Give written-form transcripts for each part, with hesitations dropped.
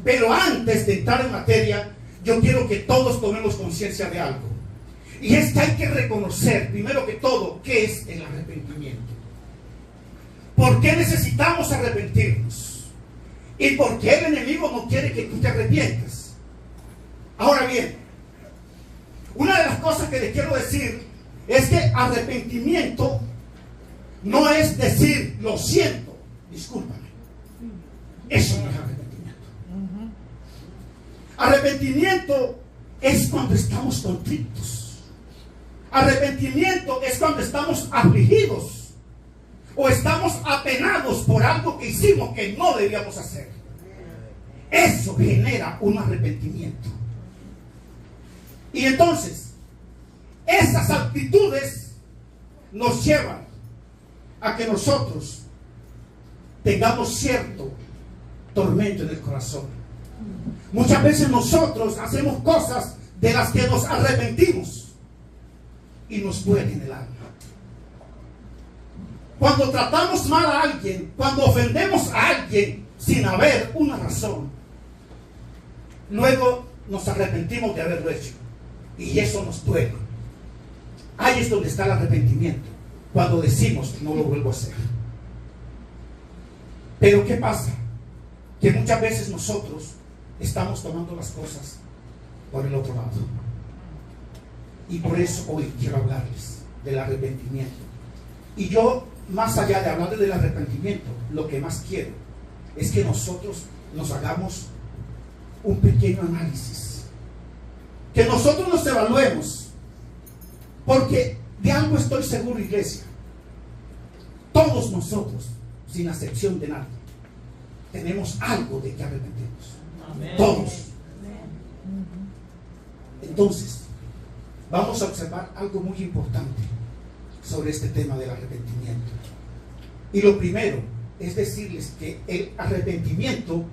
Pero antes de entrar en materia, yo quiero que todos tomemos conciencia de algo. Y es que hay que reconocer, primero que todo, qué es el arrepentimiento. ¿Por qué necesitamos arrepentirnos? ¿Y por qué el enemigo no quiere que tú te arrepientas? Ahora bien, una de las cosas que les quiero decir es que arrepentimiento no es decir, lo siento, discúlpame. Eso no es arrepentimiento. Arrepentimiento es cuando estamos contritos. Arrepentimiento es cuando estamos afligidos o estamos apenados por algo que hicimos que no debíamos hacer. Eso genera un arrepentimiento. Y entonces, esas actitudes nos llevan a que nosotros tengamos cierto tormento en el corazón. Muchas veces nosotros hacemos cosas de las que nos arrepentimos y nos duele en el alma. Cuando tratamos mal a alguien, cuando ofendemos a alguien sin haber una razón, luego nos arrepentimos de haberlo hecho y eso nos duele. Ahí es donde está el arrepentimiento, cuando decimos no lo vuelvo a hacer. Pero ¿qué pasa? Que muchas veces nosotros estamos tomando las cosas por el otro lado. Y por eso hoy quiero hablarles del arrepentimiento. Y yo, más allá de hablarles del arrepentimiento, lo que más quiero es que nosotros nos hagamos un pequeño análisis. Que nosotros nos evaluemos. Porque de algo estoy seguro, iglesia. Todos nosotros, sin excepción de nadie, tenemos algo de que arrepentirnos. Amén. Todos. Entonces, vamos a observar algo muy importante sobre este tema del arrepentimiento. Y lo primero es decirles que el arrepentimiento,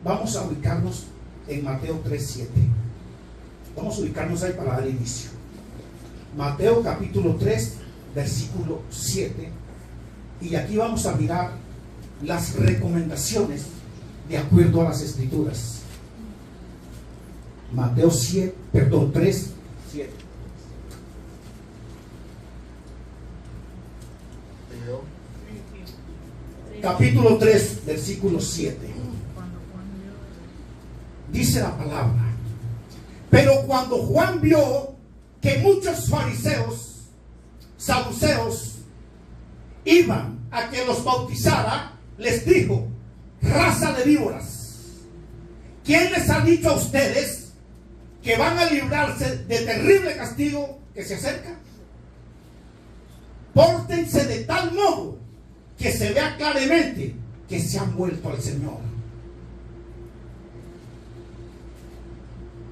vamos a ubicarnos en Mateo 3:7. Vamos a ubicarnos ahí para dar inicio. Mateo capítulo 3, versículo 7. Y aquí vamos a mirar las recomendaciones de acuerdo a las Escrituras. Mateo 3, 7. Capítulo 3, versículo 7. Dice la palabra: pero cuando Juan vio que muchos fariseos, saduceos, iban a que los bautizara, les dijo: raza de víboras, ¿quién les ha dicho a ustedes que van a librarse de terrible castigo que se acerca? Pórtense de tal modo que se vea claramente que se han vuelto al Señor.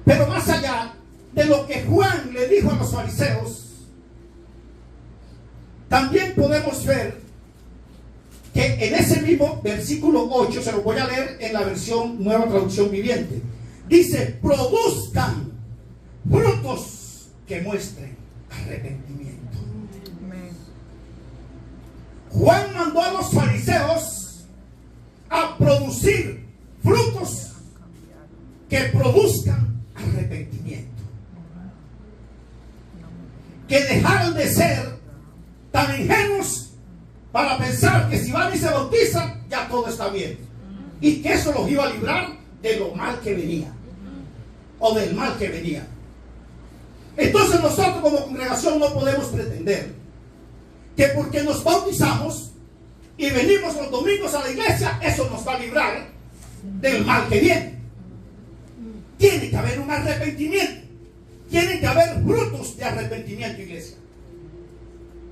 Pero más allá de lo que Juan le dijo a los fariseos, también podemos ver que en ese mismo versículo 8, se lo voy a leer en la versión Nueva Traducción Viviente, dice: produzcan frutos que muestren arrepentimiento. Juan mandó a los fariseos a producir frutos que produzcan arrepentimiento, que dejaran de ser tan ingenuos para pensar que si van y se bautizan ya todo está bien, y que eso los iba a librar de lo mal que venía o del mal que venía. Entonces nosotros como congregación no podemos pretender que porque nos bautizamos y venimos los domingos a la iglesia, eso nos va a librar del mal que viene. Tiene que haber un arrepentimiento. Tienen que haber frutos de arrepentimiento, iglesia.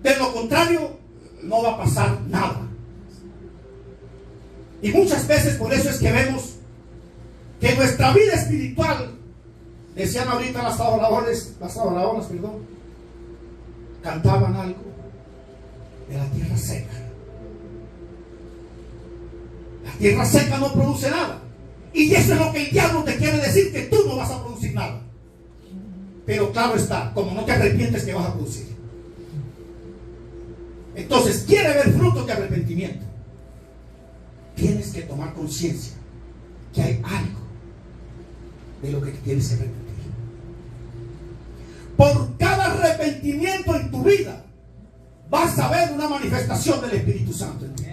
De lo contrario, no va a pasar nada. Y muchas veces por eso es que vemos que nuestra vida espiritual, decían ahorita las adoradoras, cantaban algo de la tierra seca. La tierra seca no produce nada. Y eso es lo que el diablo te quiere decir, que tú no vas a producir nada. Pero claro está, como no te arrepientes, que vas a producir. Entonces, quiere ver frutos de arrepentimiento. tienes que tomar conciencia que hay algo de lo que tienes que arrepentir. Por cada arrepentimiento en tu vida vas a ver una manifestación del Espíritu Santo en ti.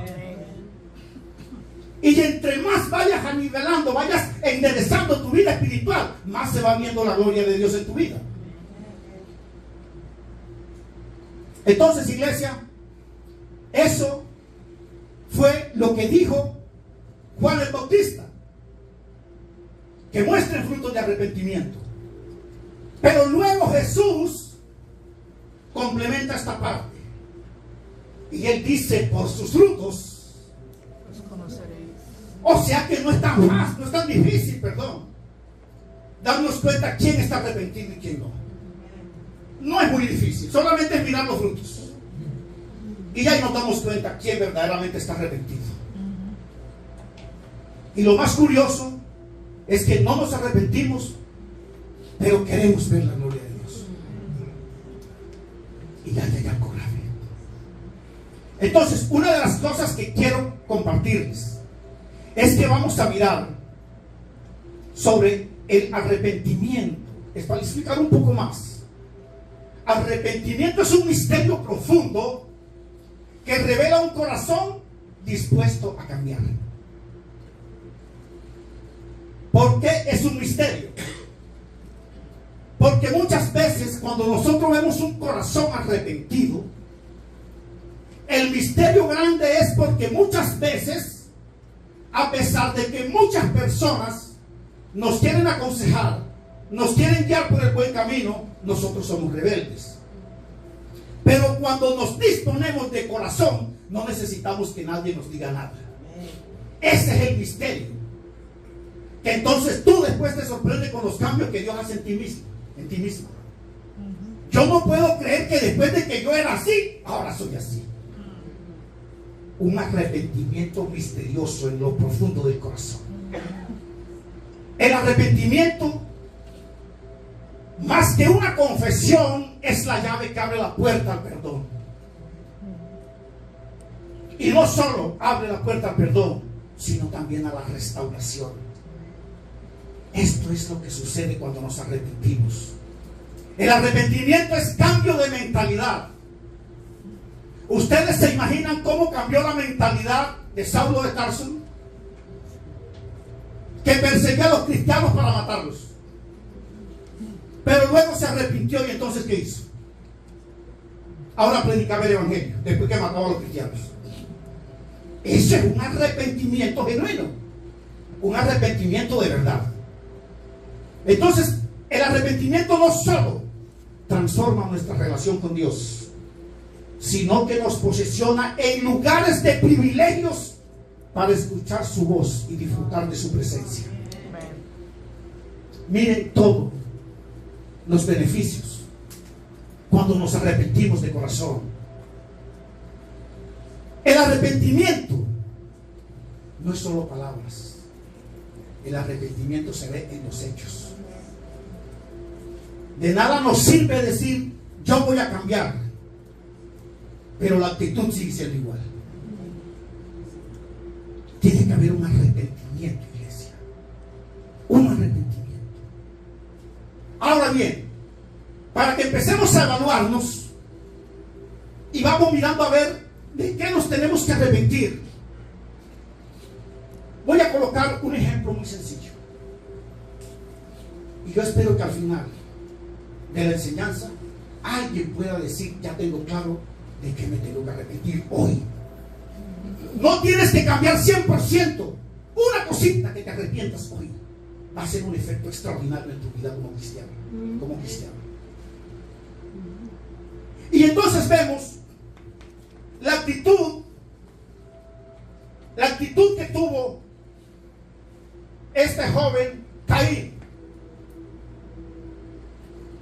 Y entre más vayas anivelando, vayas enderezando tu vida espiritual, más se va viendo la gloria de Dios en tu vida. Entonces, iglesia, eso fue lo que dijo Juan el Bautista, que muestren frutos de arrepentimiento. Pero luego Jesús complementa esta parte y él dice: por sus frutos los conoceréis. O sea que no es tan fácil, no es tan difícil, darnos cuenta quién está arrepentido y quién no. No es muy difícil, solamente es mirar los frutos y ya nos damos cuenta quién verdaderamente está arrepentido. Y lo más curioso es que no nos arrepentimos, pero queremos ver la gloria de Dios. Y ya llega algo grave. Entonces, una de las cosas que quiero compartirles es que vamos a mirar sobre el arrepentimiento. Es para explicar un poco más. Arrepentimiento es un misterio profundo que revela un corazón dispuesto a cambiar. ¿Por qué es un misterio? Porque muchas veces cuando nosotros vemos un corazón arrepentido, el misterio grande es porque muchas veces, a pesar de que muchas personas nos quieren aconsejar, nos quieren guiar por el buen camino, nosotros somos rebeldes. Pero cuando nos disponemos de corazón, no necesitamos que nadie nos diga nada. Ese es el misterio. Que entonces tú después te sorprendes con los cambios que Dios hace en ti mismo. Yo no puedo creer que después de que yo era así, ahora soy así. Un arrepentimiento misterioso en lo profundo del corazón. El arrepentimiento, más que una confesión, es la llave que abre la puerta al perdón. Y no solo abre la puerta al perdón, sino también a la restauración. Esto es lo que sucede cuando nos arrepentimos. El arrepentimiento es cambio de mentalidad. ¿Ustedes se imaginan cómo cambió la mentalidad de Saulo de Tarso? Que perseguía a los cristianos para matarlos. Pero luego se arrepintió y entonces ¿qué hizo? Ahora predicaba el evangelio después que mataba a los cristianos. Ese es un arrepentimiento genuino, un arrepentimiento de verdad. Entonces, el arrepentimiento no solo transforma nuestra relación con Dios, sino que nos posesiona en lugares de privilegios para escuchar su voz y disfrutar de su presencia. Miren todos los beneficios cuando nos arrepentimos de corazón. El arrepentimiento no es solo palabras. El arrepentimiento se ve en los hechos. De nada nos sirve decir yo voy a cambiar, pero la actitud sigue siendo igual. Tiene que haber un arrepentimiento, iglesia. Un arrepentimiento. Ahora bien, para que empecemos a evaluarnos y vamos mirando a ver de qué nos tenemos que arrepentir, voy a colocar un ejemplo muy sencillo. Y yo espero que al final de la enseñanza alguien pueda decir: ya tengo claro de qué me tengo que arrepentir hoy. No tienes que cambiar 100%. Una cosita que te arrepientas hoy va a ser un efecto extraordinario en tu vida como cristiano. Y entonces vemos la actitud que tuvo este joven Caín.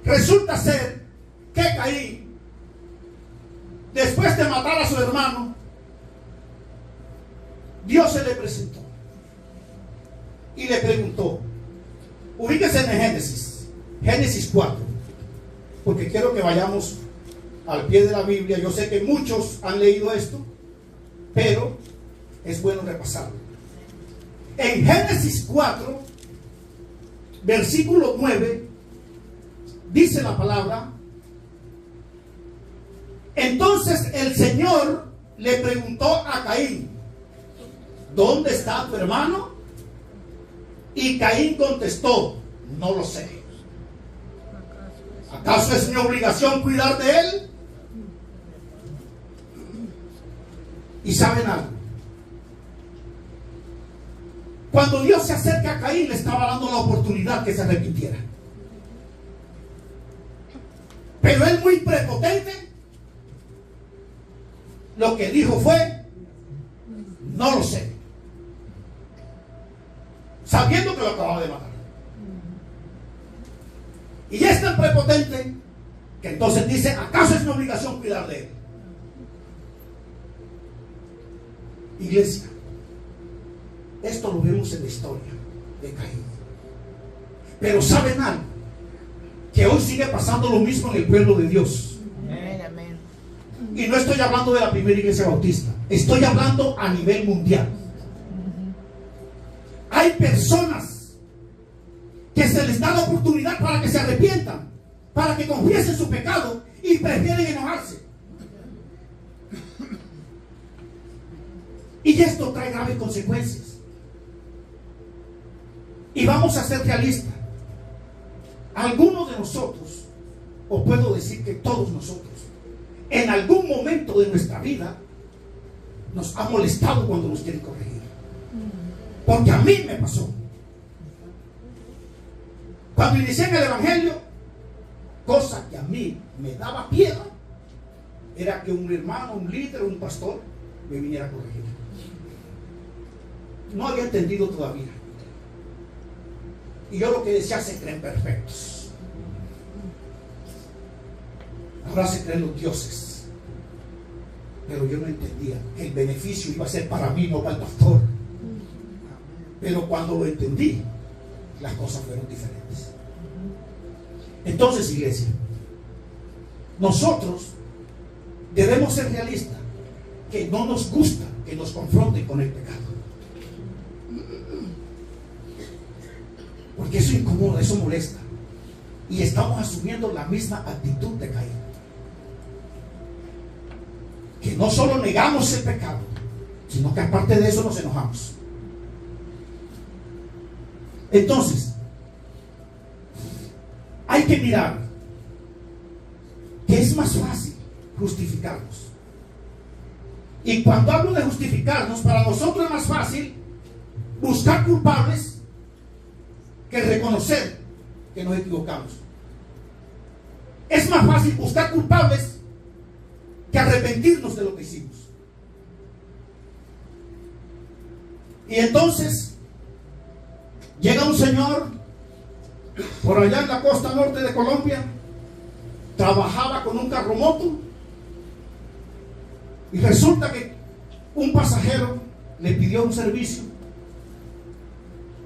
Resulta ser que Caín, después de matar a su hermano, Dios se le presentó y le preguntó. Ubíquese en Génesis 4, porque quiero que vayamos al pie de la Biblia. Yo sé que muchos han leído esto, pero es bueno repasarlo. En Génesis 4, versículo 9, dice la palabra: entonces el Señor le preguntó a Caín: ¿dónde está tu hermano? Y Caín contestó: no lo sé. ¿Acaso es mi obligación cuidar de él? ¿Y saben algo? Cuando Dios se acerca a Caín, le estaba dando la oportunidad que se arrepintiera. Pero él, muy prepotente, lo que dijo fue: no lo sé, sabiendo que lo acababa de matar. Y es tan prepotente que entonces dice: ¿acaso es mi obligación cuidar de él? Iglesia, esto lo vemos en la historia de Caín. Pero ¿saben algo? Que hoy sigue pasando lo mismo en el pueblo de Dios. Amén. Y no estoy hablando de la primera iglesia bautista, estoy hablando a nivel mundial. Hay personas que se les da la oportunidad para que se arrepientan, para que confiesen su pecado, y prefieren enojarse. Y esto trae graves consecuencias. Y vamos a ser realistas. Algunos de nosotros, o puedo decir que todos nosotros, en algún momento de nuestra vida nos ha molestado cuando nos quieren corregir. Porque a mí me pasó. Cuando inicié en el evangelio, cosa que a mí me daba piedra, era que un hermano, un líder, un pastor me viniera a corregir. No había entendido todavía. Y yo lo que decía: se creen perfectos. Ahora se creen los dioses. Pero yo no entendía que el beneficio iba a ser para mí, no para el pastor. Pero cuando lo entendí, las cosas fueron diferentes. Entonces, iglesia, nosotros debemos ser realistas, que no nos gusta que nos confronten con el pecado. Porque eso incomoda, eso molesta. Y estamos asumiendo la misma actitud de Caín. Que no solo negamos el pecado, sino que aparte de eso nos enojamos. Entonces, hay que mirar que es más fácil justificarnos. Y cuando hablo de justificarnos, para nosotros es más fácil buscar culpables que reconocer que nos equivocamos. Es más fácil buscar culpables que arrepentirnos de lo que hicimos. Y entonces llega un señor por allá en la costa norte de Colombia, trabajaba con un carromoto, y resulta que un pasajero le pidió un servicio,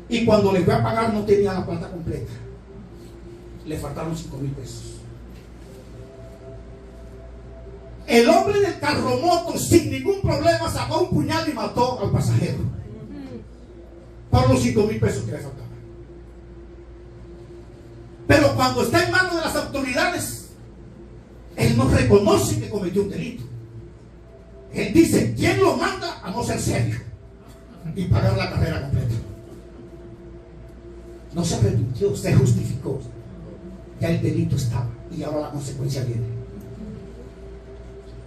y cuando le fue a pagar no tenía la plata completa, le faltaron 5,000 pesos. El hombre del carromoto, sin ningún problema, sacó un puñal y mató al pasajero por los 5,000 pesos que le faltaban. Pero cuando está en manos de las autoridades, él no reconoce que cometió un delito. Él dice: ¿quién lo manda a no ser serio y pagar la carrera completa? No se arrepintió, se justificó. Ya el delito estaba y ahora la consecuencia viene.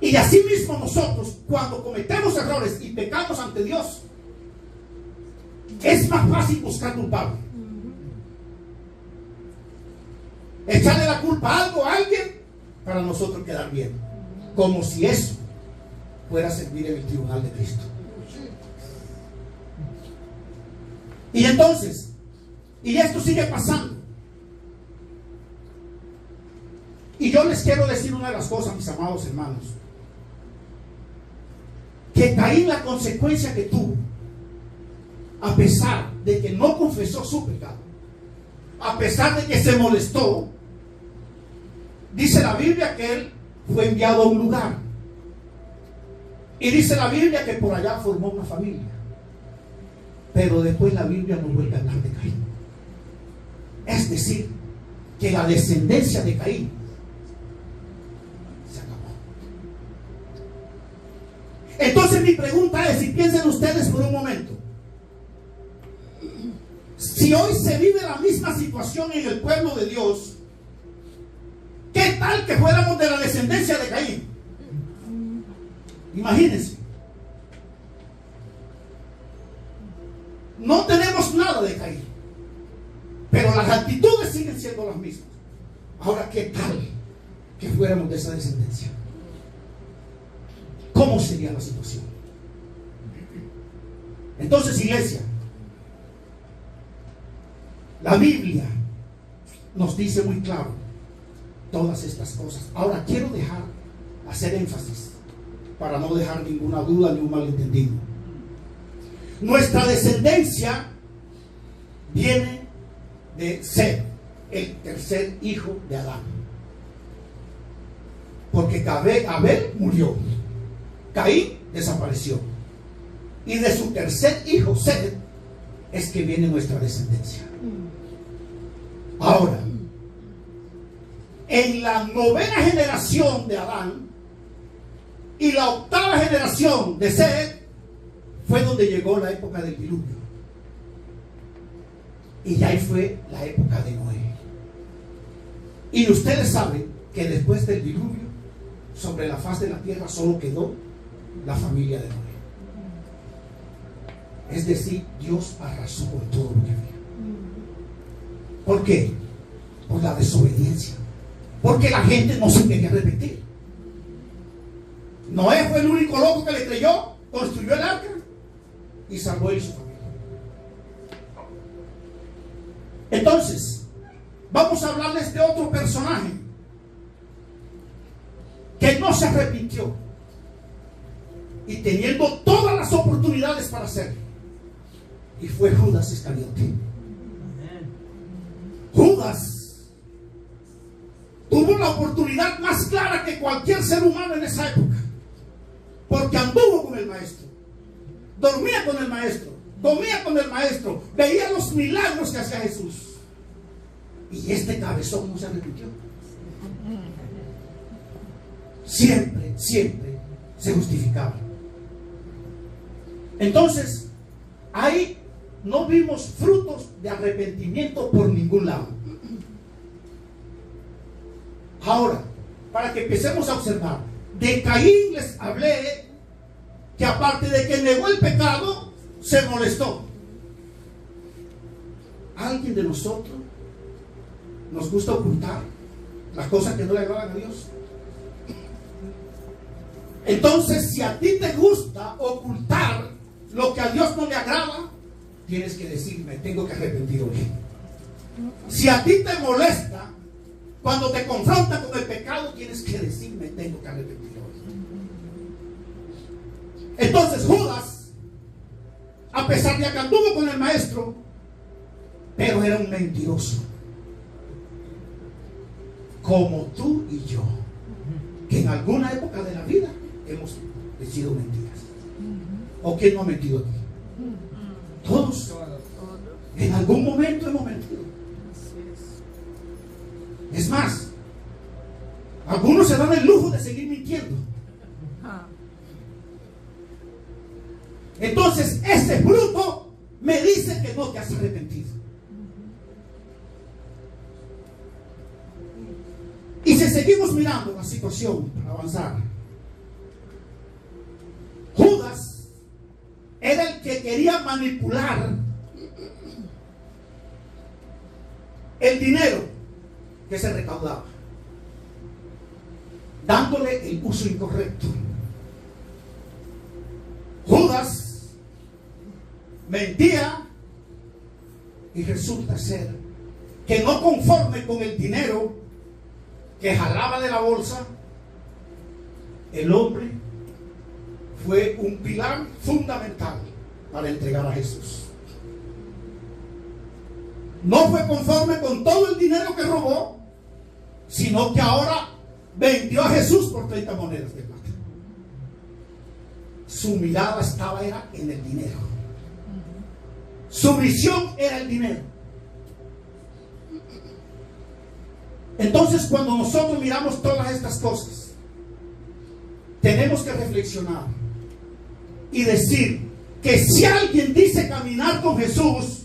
Y así mismo nosotros, cuando cometemos errores y pecamos ante Dios, es más fácil buscar culpable. Echarle la culpa a algo, a alguien, para nosotros quedar bien. Como si eso fuera servir en el tribunal de Cristo. Y entonces, y esto sigue pasando. Y yo les quiero decir una de las cosas, mis amados hermanos, que Caín, la consecuencia que tuvo, a pesar de que no confesó su pecado, a pesar de que se molestó, dice la Biblia que él fue enviado a un lugar, y dice la Biblia que por allá formó una familia. Pero después la Biblia nos vuelve a hablar de Caín. Es decir, que la descendencia de Caín se acabó. Entonces mi pregunta es, y piensen ustedes por un momento, si hoy se vive la misma situación en el pueblo de Dios, ¿qué tal que fuéramos de la descendencia de Caín? Imagínense. No tenemos nada de Caín, pero las actitudes siguen siendo las mismas. Ahora, ¿qué tal que fuéramos de esa descendencia? ¿Cómo sería la situación? Entonces, iglesia, la Biblia nos dice muy claro todas estas cosas. Ahora quiero hacer énfasis para no dejar ninguna duda ni un malentendido. Nuestra descendencia viene de Set, el tercer hijo de Adán. Porque Abel murió, Caín desapareció, y de su tercer hijo Set es que viene nuestra descendencia. Ahora, en la 9ª generación de Adán y la 8ª generación de Set fue donde llegó la época del diluvio. Y ya ahí fue la época de Noé. Y ustedes saben que después del diluvio, sobre la faz de la tierra solo quedó la familia de Noé. Es decir, Dios arrasó con todo lo que había. ¿Por qué? Por la desobediencia. Porque la gente no se quería arrepentir. Noé fue el único loco que le creyó, construyó el arca y salvó a él y su familia. Entonces, vamos a hablarles de otro personaje que no se arrepintió y teniendo todas las oportunidades para hacerlo, y fue Judas Iscariote. Judas tuvo la oportunidad más clara que cualquier ser humano en esa época, porque anduvo con el maestro, dormía con el maestro, comía con el maestro, veía los milagros que hacía Jesús, y este cabezón no se arrepintió. Siempre se justificaba. Entonces, ahí no vimos frutos de arrepentimiento por ningún lado. Ahora, para que empecemos a observar, de Caín les hablé que aparte de que negó el pecado, se molestó. ¿Alguien de nosotros nos gusta ocultar las cosas que no le agradan a Dios? Entonces, si a ti te gusta ocultar lo que a Dios no le agrada, tienes que decirme, tengo que arrepentir hoy. Si a ti te molesta cuando te confrontan con el pecado, tienes que decirme, tengo que arrepentir hoy. Entonces Judas, a pesar de que anduvo con el maestro, pero era un mentiroso, como tú y yo, que en alguna época de la vida hemos decidido mentiras. ¿O quién no ha mentido aquí? Todos. En algún momento hemos mentido. Es más, algunos se dan el lujo de seguir mintiendo. Entonces ese fruto me dice que no te has arrepentido. Y si seguimos mirando la situación para avanzar, Judas era el que quería manipular el dinero que se recaudaba, dándole el uso incorrecto. Judas mentía y resulta ser que no conforme con el dinero que jalaba de la bolsa, el hombre fue un pilar fundamental para entregar a Jesús. No fue conforme con todo el dinero que robó, sino que ahora vendió a Jesús por 30 monedas de plata. Su mirada estaba en el dinero. Su visión era el dinero. Entonces, cuando nosotros miramos todas estas cosas, tenemos que reflexionar y decir que si alguien dice caminar con Jesús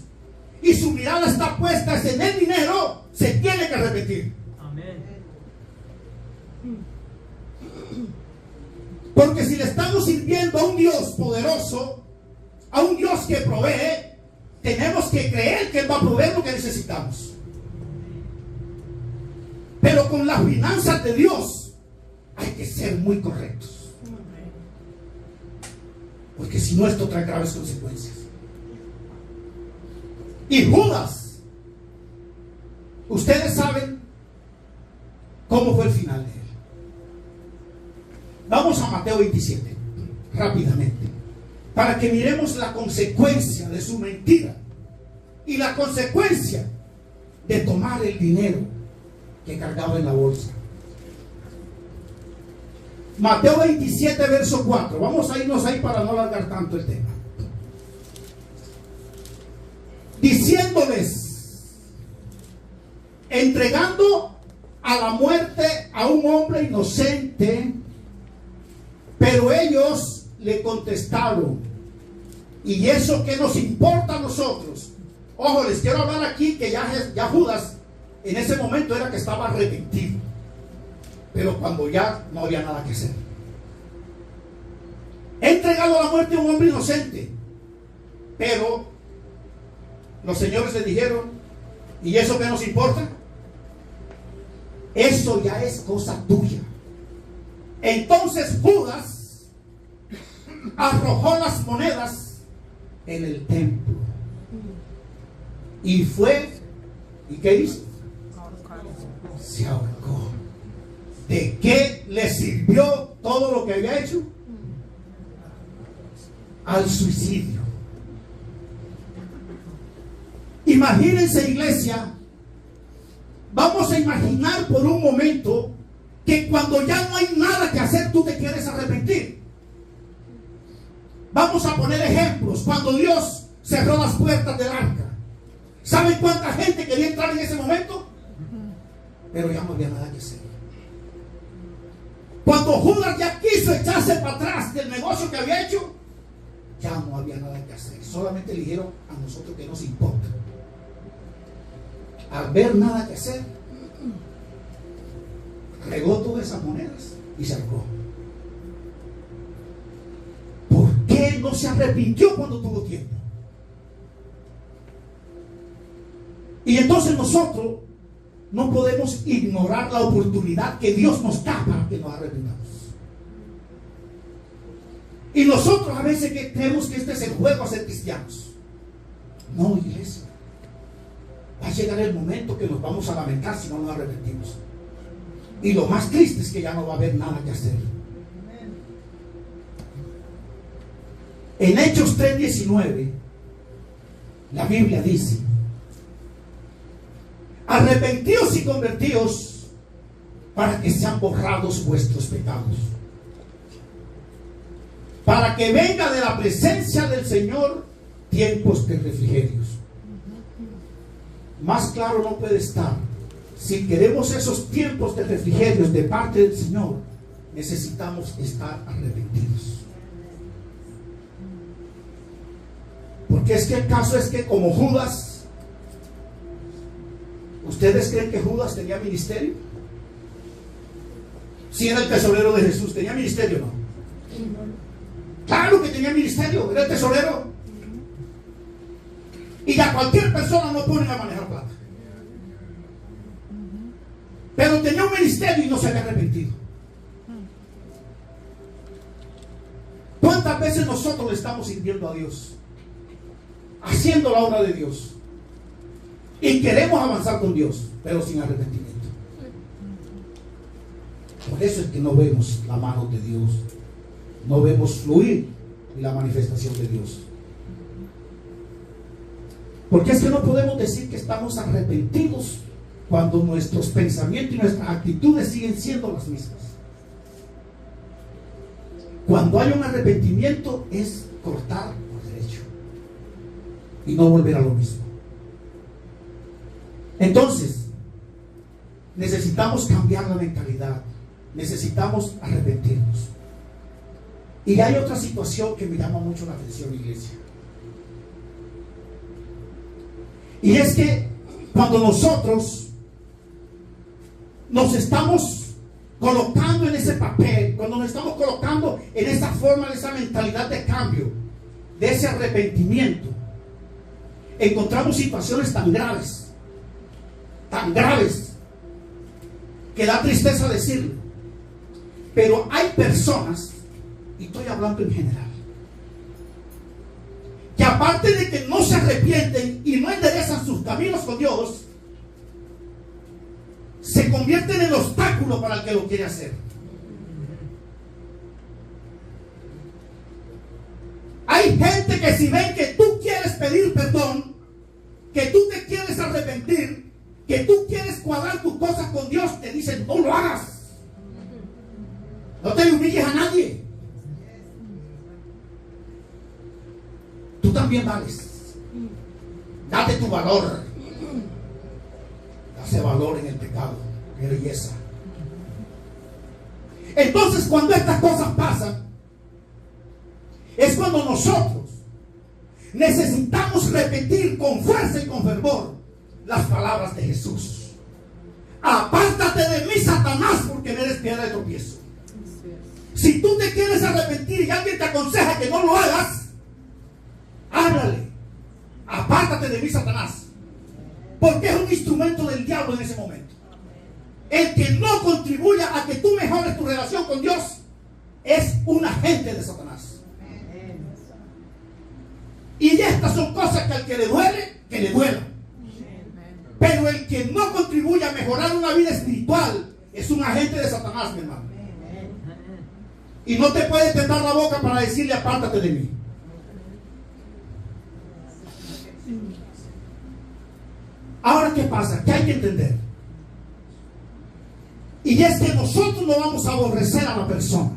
y su mirada está puesta en el dinero, se tiene que arrepentir. Amén. Porque si le estamos sirviendo a un Dios poderoso, a un Dios que provee, tenemos que creer que Él va a proveer lo que necesitamos. Pero con las finanzas de Dios hay que ser muy correctos, porque si no, esto trae graves consecuencias. Y Judas, ustedes saben cómo fue el final de él. Vamos a Mateo 27 rápidamente, para que miremos la consecuencia de su mentira y la consecuencia de tomar el dinero que cargaba en la bolsa. Mateo 27 verso 4. Vamos a irnos ahí para no alargar tanto el tema. Diciéndoles, entregando a la muerte a un hombre inocente. Pero ellos le contestaron, ¿y eso qué nos importa a nosotros? Ojo, les quiero hablar aquí que ya Judas en ese momento era que estaba arrepentido, pero cuando ya no había nada que hacer. He entregado a la muerte a un hombre inocente. Pero los señores le dijeron, ¿y eso qué nos importa? Eso ya es cosa tuya. Entonces Judas arrojó las monedas en el templo y fue, ¿y qué hizo? Se ahorcó. ¿De qué le sirvió todo lo que había hecho? Al suicidio. Imagínense, iglesia, vamos a imaginar por un momento que cuando ya no hay nada que hacer, tú te quieres arrepentir. Vamos a poner ejemplos. Cuando Dios cerró las puertas del arca, ¿saben cuánta gente quería entrar en ese momento? Pero ya no había nada que hacer. Cuando Judas ya quiso echarse para atrás del negocio que había hecho, ya no había nada que hacer. Solamente le dijeron a nosotros que nos importa. Al ver nada que hacer, regó todas esas monedas y se ahorcó. ¿Por qué no se arrepintió cuando tuvo tiempo? Y entonces nosotros no podemos ignorar la oportunidad que Dios nos da para que nos arrepintamos. Y nosotros a veces que creemos que este es el juego a ser cristianos. No, iglesia. Va a llegar el momento que nos vamos a lamentar si no nos arrepentimos. Y lo más triste es que ya no va a haber nada que hacer. En Hechos 3:19, la Biblia dice: arrepentíos y convertíos para que sean borrados vuestros pecados, para que venga de la presencia del Señor tiempos de refrigerios. Más claro no puede estar. Si queremos esos tiempos de refrigerios de parte del Señor, necesitamos estar arrepentidos. Porque es que el caso es que como Judas, ¿ustedes creen que Judas tenía ministerio? Si era el tesorero de Jesús, ¿tenía ministerio o no? Claro que tenía ministerio, era el tesorero. Y a cualquier persona no ponen a manejar plata. Pero tenía un ministerio y no se había arrepentido. ¿Cuántas veces nosotros le estamos sirviendo a Dios, haciendo la obra de Dios, y queremos avanzar con Dios, pero sin arrepentimiento? Por eso es que no vemos la mano de Dios, no vemos fluir la manifestación de Dios. Porque es que no podemos decir que estamos arrepentidos cuando nuestros pensamientos y nuestras actitudes siguen siendo las mismas. Cuando hay un arrepentimiento es cortar por derecho. y no volver a lo mismo. Entonces, necesitamos cambiar la mentalidad, necesitamos arrepentirnos. Y hay otra situación que me llama mucho la atención, iglesia. Y es que cuando nosotros nos estamos colocando en ese papel, cuando nos estamos colocando en esa forma, en esa mentalidad de cambio, de ese arrepentimiento, encontramos situaciones tan graves, que da tristeza decirlo. Pero hay personas, y estoy hablando en general, que aparte de que no se arrepienten y no enderezan sus caminos con Dios, se convierten en obstáculo para el que lo quiere hacer. Hay gente que si ven que tú quieres pedir perdón, que tú te quieres arrepentir, que tú quieres cuadrar tus cosas con Dios, te dicen: no lo hagas, no te humilles a nadie, tú también vales, date tu valor, dase valor en el pecado, qué belleza. Entonces, cuando estas cosas pasan, es cuando nosotros necesitamos repetir con fuerza y con fervor las palabras de Jesús: apártate de mí, Satanás, porque me eres piedra de tropiezo. Si tú te quieres arrepentir y alguien te aconseja que no lo hagas, háblale: apártate de mí, Satanás, porque es un instrumento del diablo en ese momento. El que no contribuya a que tú mejores tu relación con Dios es un agente de Satanás. Y estas son cosas que al que le duele, que le duela. Pero el que no contribuye a mejorar una vida espiritual es un agente de Satanás, mi hermano. Y no te puede tentar la boca para decirle: apártate de mí. Ahora, ¿qué pasa? ¿Qué hay que entender? Y es que nosotros no vamos a aborrecer a la persona.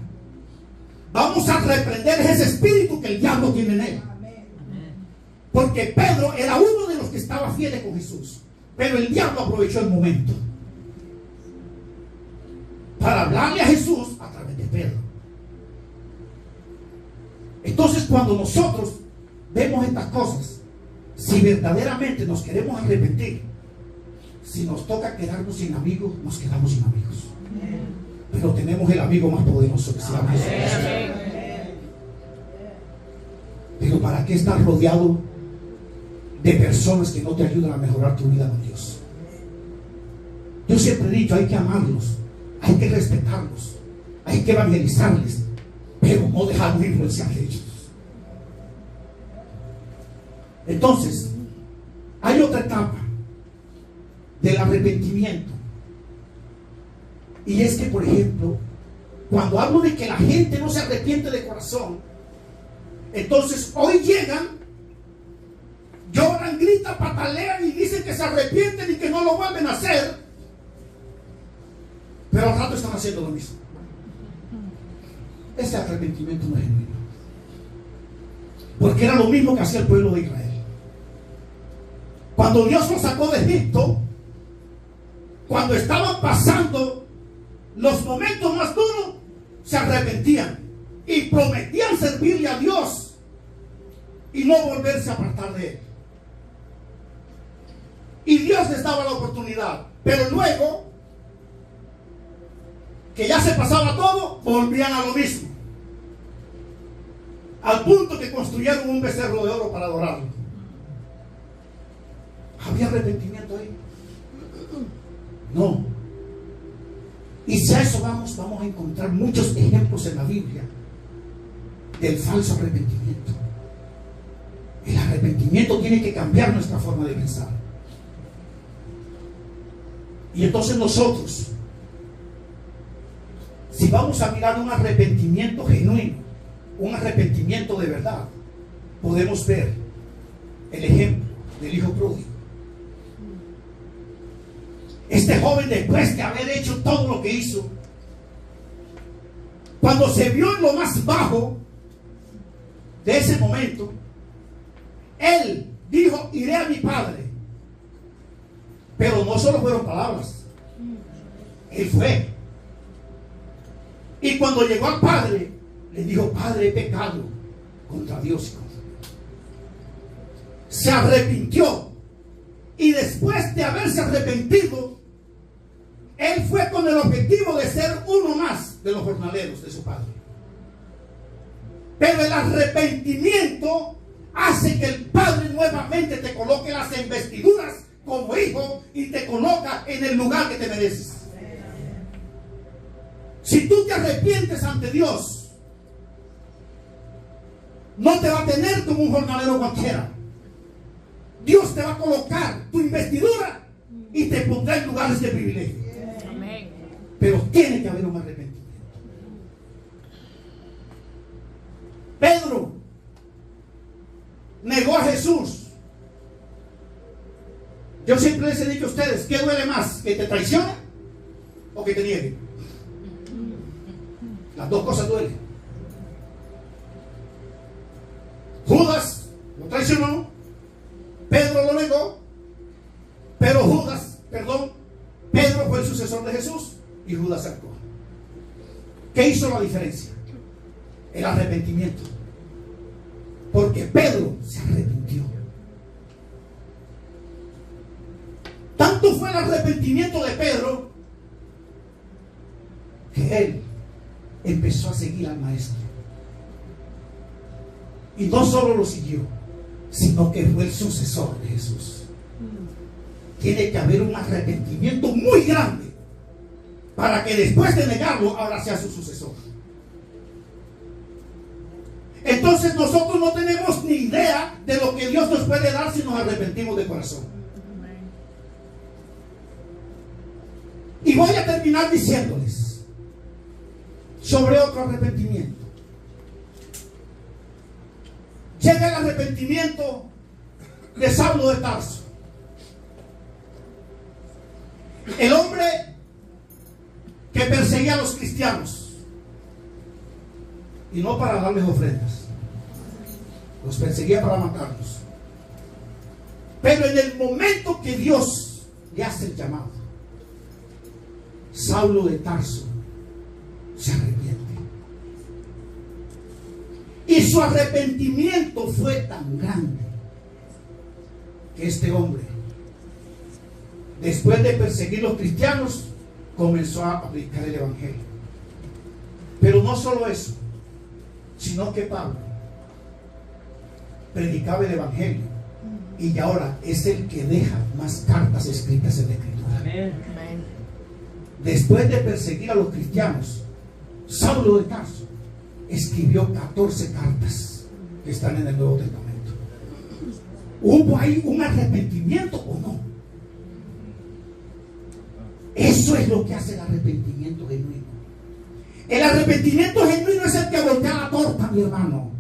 Vamos a reprender ese espíritu que el diablo tiene en él. Porque Pedro era uno de los que estaba fieles con Jesús, pero el diablo aprovechó el momento para hablarle a Jesús a través de Pedro. Entonces, cuando nosotros vemos estas cosas, si verdaderamente nos queremos arrepentir, si nos toca quedarnos sin amigos, nos quedamos sin amigos. Pero tenemos el amigo más poderoso que se llama Jesús. Pero ¿para qué estar rodeado de personas que no te ayudan a mejorar tu vida con Dios? Yo siempre he dicho: hay que amarlos, hay que respetarlos, hay que evangelizarles, pero no dejarnos influenciar de ellos. Entonces, hay otra etapa del arrepentimiento, y es que, por ejemplo, cuando hablo de que la gente no se arrepiente de corazón, entonces hoy llegan, lloran, gritan, patalean y dicen que se arrepienten y que no lo vuelven a hacer, pero al rato están haciendo lo mismo. Ese arrepentimiento no es genuino, porque era lo mismo que hacía el pueblo de Israel. Cuando Dios los sacó de Egipto, cuando estaban pasando los momentos más duros, se arrepentían y prometían servirle a Dios y no volverse a apartar de él. Y Dios les daba la oportunidad, pero luego que ya se pasaba todo, volvían a lo mismo, al punto que construyeron un becerro de oro para adorarlo. ¿Había arrepentimiento ahí? No. Y si a eso vamos a encontrar muchos ejemplos en la Biblia del falso arrepentimiento. El arrepentimiento tiene que cambiar nuestra forma de pensar. Y entonces nosotros, si vamos a mirar un arrepentimiento genuino, un arrepentimiento de verdad, podemos ver el ejemplo del hijo pródigo. Este joven, después de haber hecho todo lo que hizo, cuando se vio en lo más bajo de ese momento, él dijo: iré a mi padre. Pero no solo fueron palabras, él fue. Y cuando llegó al padre, le dijo: Padre, he pecado contra Dios y contra ti. Se arrepintió. Y después de haberse arrepentido, él fue con el objetivo de ser uno más de los jornaleros de su padre. Pero el arrepentimiento hace que el Padre nuevamente te coloque las investiduras como hijo y te coloca en el lugar que te mereces. Si tú te arrepientes ante Dios, no te va a tener como un jornalero cualquiera. Dios te va a colocar tu investidura y te pondrá en lugares de privilegio. Pero tiene que haber un arrepentimiento. Pedro negó a Jesús. Yo siempre les he dicho a ustedes: ¿qué duele más? ¿Que te traicione o que te niegue? Las dos cosas duelen. Judas lo traicionó, Pedro lo negó, pero Pedro fue el sucesor de Jesús y Judas actuó. ¿Qué hizo la diferencia? El arrepentimiento. Porque Pedro se arrepintió. Tanto fue el arrepentimiento de Pedro que él empezó a seguir al maestro. Y no solo lo siguió, sino que fue el sucesor de Jesús. Tiene que haber un arrepentimiento muy grande para que después de negarlo ahora sea su sucesor. Entonces nosotros no tenemos ni idea de lo que Dios nos puede dar si nos arrepentimos de corazón. Y voy a terminar diciéndoles sobre otro arrepentimiento. Llega el arrepentimiento de Saulo de Tarso. El hombre que perseguía a los cristianos, y no para darles ofrendas, los perseguía para matarlos. Pero en el momento que Dios le hace el llamado, Saulo de Tarso se arrepiente. Y su arrepentimiento fue tan grande que este hombre, después de perseguir a los cristianos, comenzó a predicar el evangelio. Pero no solo eso, sino que Pablo predicaba el evangelio y ahora es el que deja más cartas escritas en la Escritura. Amén. Después de perseguir a los cristianos, Saulo de Tarso escribió 14 cartas que están en el Nuevo Testamento. ¿Hubo ahí un arrepentimiento o no? Eso es lo que hace el arrepentimiento genuino. El arrepentimiento genuino es el que voltea la torta, mi hermano.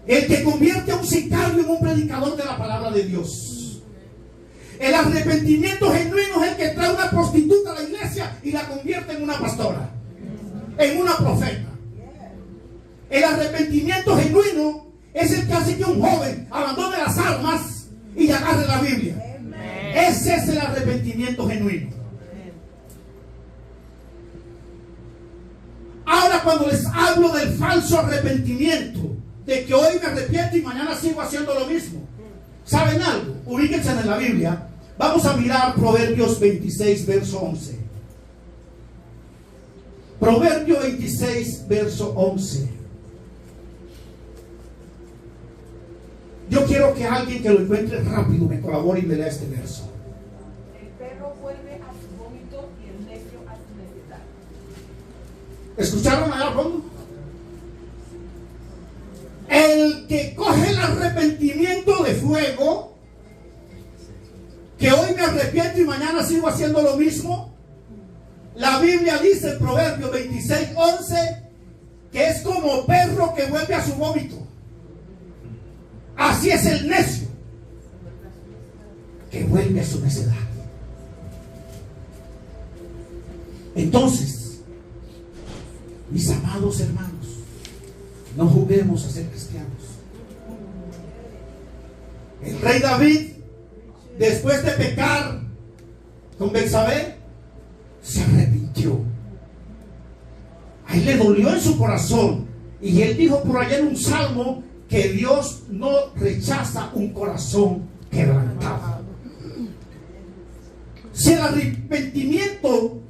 El que convierte a un sicario en un predicador de la palabra de Dios. El arrepentimiento genuino es el que trae una prostituta a la iglesia y la convierte en una pastora, en una profeta. El arrepentimiento genuino es el que hace que un joven abandone las armas y agarre la Biblia. Ese es el arrepentimiento genuino. Ahora, cuando les hablo del falso arrepentimiento, de que hoy me arrepiento y mañana sigo haciendo lo mismo, ¿saben algo? Ubíquense en la Biblia. Vamos a mirar Proverbios 26, verso 11. Proverbio 26, verso 11. Yo quiero que alguien que lo encuentre rápido me colabore y me lea este verso. El perro vuelve a su vómito y el necio a su necedad. ¿Escucharon allá al fondo? El que coge el arrepentimiento de fuego, que hoy me arrepiento y mañana sigo haciendo lo mismo. La Biblia dice en Proverbios 26, 11, que es como perro que vuelve a su vómito. Así es el necio que vuelve a su necedad. Entonces, mis amados hermanos, no juguemos a ser cristianos. Rey David, después de pecar con Betsabé, se arrepintió. A él le dolió en su corazón. Y él dijo por allá en un salmo que Dios no rechaza un corazón quebrantado. Si el arrepentimiento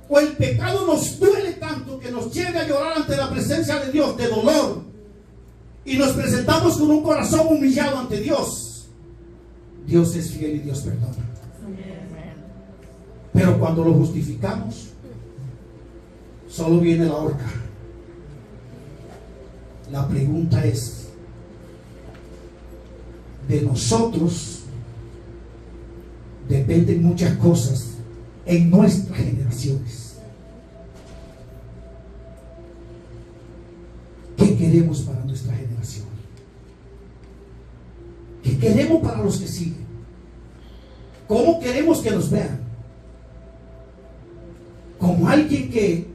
o el pecado nos duele tanto que nos lleve a llorar ante la presencia de Dios de dolor, y nos presentamos con un corazón humillado ante Dios, Dios es fiel y Dios perdona. Pero cuando lo justificamos, solo viene la horca. La pregunta es, de nosotros dependen muchas cosas en nuestras generaciones. ¿Qué queremos para nuestra generación? ¿Qué queremos para los que siguen? ¿Cómo queremos que nos vean? ¿Como alguien que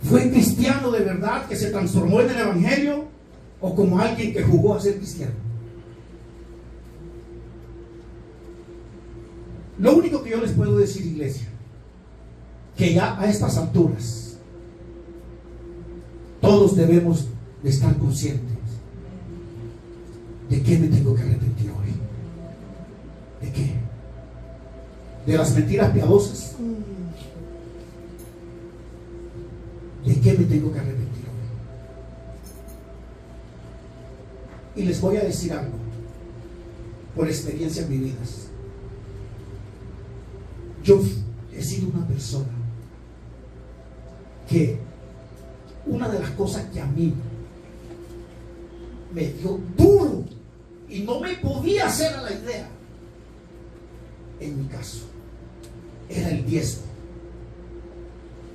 fue cristiano de verdad, que se transformó en el evangelio, o como alguien que jugó a ser cristiano? Lo único que yo les puedo decir, iglesia, que ya a estas alturas todos debemos de estar conscientes de qué me tengo que arrepentir hoy. ¿De qué? ¿De las mentiras piadosas? ¿De qué me tengo que arrepentir hoy? Y les voy a decir algo por experiencias vividas. Yo he sido una persona que una de las cosas que a mí me dio duro y no me podía hacer a la idea, en mi caso, era el diezmo.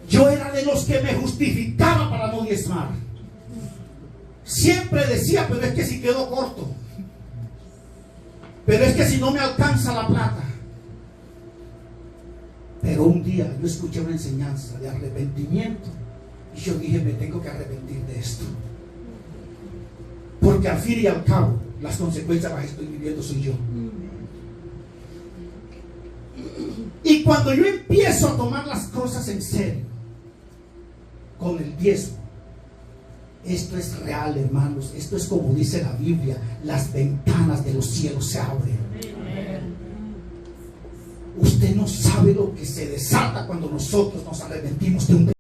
Yo era de los que me justificaba para no diezmar. Siempre decía, pero es que si quedo corto, pero es que si no me alcanza la plata. Pero un día yo escuché una enseñanza de arrepentimiento y yo dije, me tengo que arrepentir de esto, porque al fin y al cabo las consecuencias las estoy viviendo soy yo. Y cuando yo empiezo a tomar las cosas en serio con el diezmo, esto es real, hermanos. Esto es como dice la Biblia, las ventanas de los cielos se abren. Usted no sabe lo que se desata cuando nosotros nos arrepentimos de un